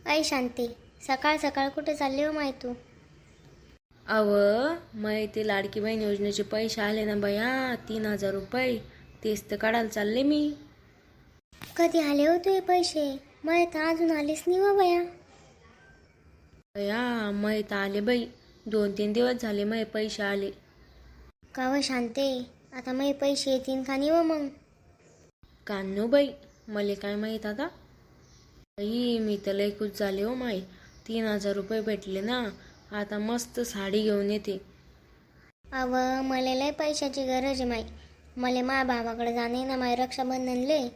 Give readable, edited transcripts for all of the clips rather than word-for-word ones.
ऐ शांती, सकाळ सकाळ कुठे चालली हो माय तू? अव मग ते लाडकी बहीण योजनेचे पैसे आले ना बया, 3,000 रुपये. तेच तर काढायला चालले मी. कधी आले हो तुझे पैसे? मग तर अजून आलेच नाही हो बया. बया मग तर आले बाई, 2-3 दिवस झाले मग पैसे आले. का व शांते, आता मग पैसे येतील का नाही हो मग? कान्नो बाई, मले काय माहीत आता. बाई मी तर लय खुश झाले हो माय, 3,000 रुपये भेटले ना. आता मस्त साडी घेऊन येते. अव मला लय पैशाची गरज आहे माई. मला माझ्या भावाकडे जाणे ना माय रक्षाबंधनले.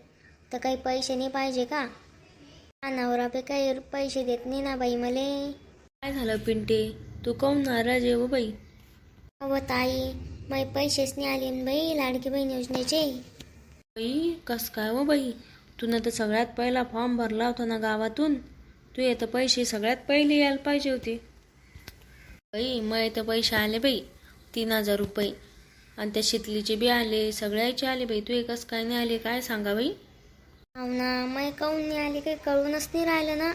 तर काही पैसे नाही पाहिजे का? नवरा पे काही पैसे देत नाही ना बाई मले. काय झालं पिंटे, तू काऊन नाराज आहे हो बाई? अव ताई, माय पैसेच नाही आले न बाई लाडकी बहीण योजनेचे. बाई कस काय हो बाई, तुनं तर सगळ्यात पहिला फॉर्म भरला होता ना गावातून. तू येतं पैसे सगळ्यात पहिले यायला पाहिजे होते. बाई मग तर पैसे आले बाई, 3,000 रुपये. आणि त्या शितलीचे बी आले, सगळ्याचे आले बाई. तू एकच काय नाही आले, काय सांगा बाई? हो ना, माय काऊन नाही आले काही कळूनच नाही राहिलं ना.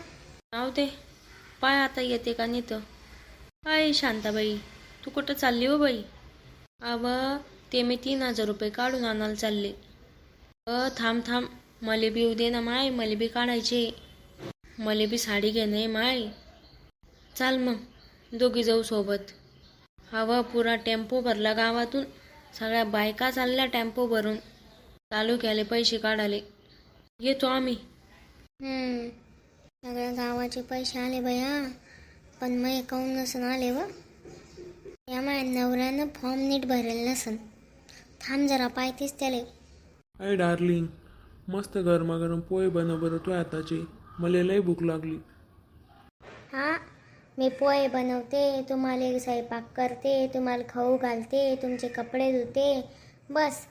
नाव ते पाय आता येते का नाही तर. काय शांताबाई, तू कुठं चालली हो बाई? अव ते मी 3,000 रुपये काढून आणायला चालले. थांब थांब, मले बी येऊ दे ना माय, मले बी काढायचे. मले बी साडी घेणे माय. चाल मग दोघी जाऊ सोबत. हवा पुरा टेम्पो भरला गावातून, सगळ्या बायका चालल्या टेम्पो भरून. चालू केले पैसे काढाले, येतो आम्ही. सगळ्या गावाचे पैसे आले बया, पण मग काऊन नसन आले व? या माझ्या नवऱ्यानं फॉर्म नीट भरेल नसन. थांब जरा पाहतेच त्याले. हाय डार्लिंग, मस्त गरमागरम पोहे बनव बरं तू आताचे. मला लय भूक लागली. हा, मी पोहे बनवते, तुम्हाला स्वयंपाक करते, तुम्हाला खाऊ घालते, तुमचे कपडे धुते, बस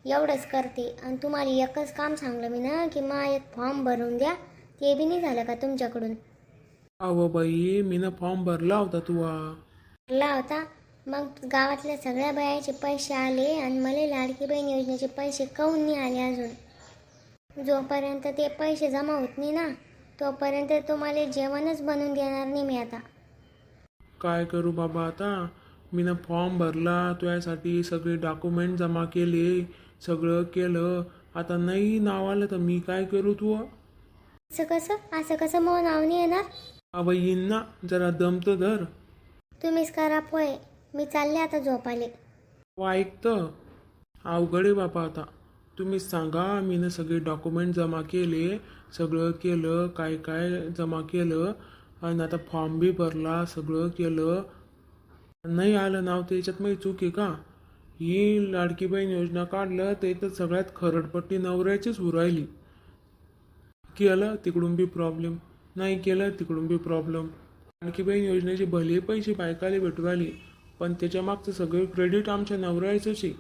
एवढंच करते. आणि तुम्हाला एकच काम सांगलं मी ना, की मा एक फॉर्म भरून द्या. ते बी नाही झालं का तुमच्याकडून? अहो बाई, मी ना फॉर्म भरला होता तुवा. भरला होता, मग गावातल्या सगळ्या बायाचे पैसे आले आणि मला लाडकी बहीण योजनेचे पैसे काऊन नाही आले अजून? जोपर्यंत ते पैसे जमा होत नाही ना, तोपर्यंत तुम्हाला जेवणच बनवून देणार नाही मी आता. काय करू बाबा आता? मी ना फॉर्म भरला तुझ्यासाठी, सगळे डॉक्युमेंट जमा केले, सगळं केलं. आता नाही नाव आलं तर मी काय करू तू? असं कसं मग नाव नाही येणार? अव येईन ना, जरा दम तर धर. तुम्हीच करा पोहे, मी चालले आता झोपाले. ऐकतं अवघड आहे बाबा आता. तुम्हीच सांगा. मी ना सगळे डॉक्युमेंट जमा केले, सगळं केलं, काय काय जमा केलं. आणि आता फॉर्म बी भरला, सगळं केलं, नाही आलं नाव. त्याच्यात माझी चूक आहे का? ही लाडकी बहीण योजना काढलं ते तर सगळ्यात खरडपट्टी नवऱ्याचीच उरायली. केलं तिकडून बी प्रॉब्लेम, नाही केलं तिकडून बी प्रॉब्लेम. लाडकी बहीण योजनेचे भले पैसे बायकाले भेटू राहिले, पण त्याच्या मागचं सगळं क्रेडिट आमच्या नवऱ्याचंच आहे.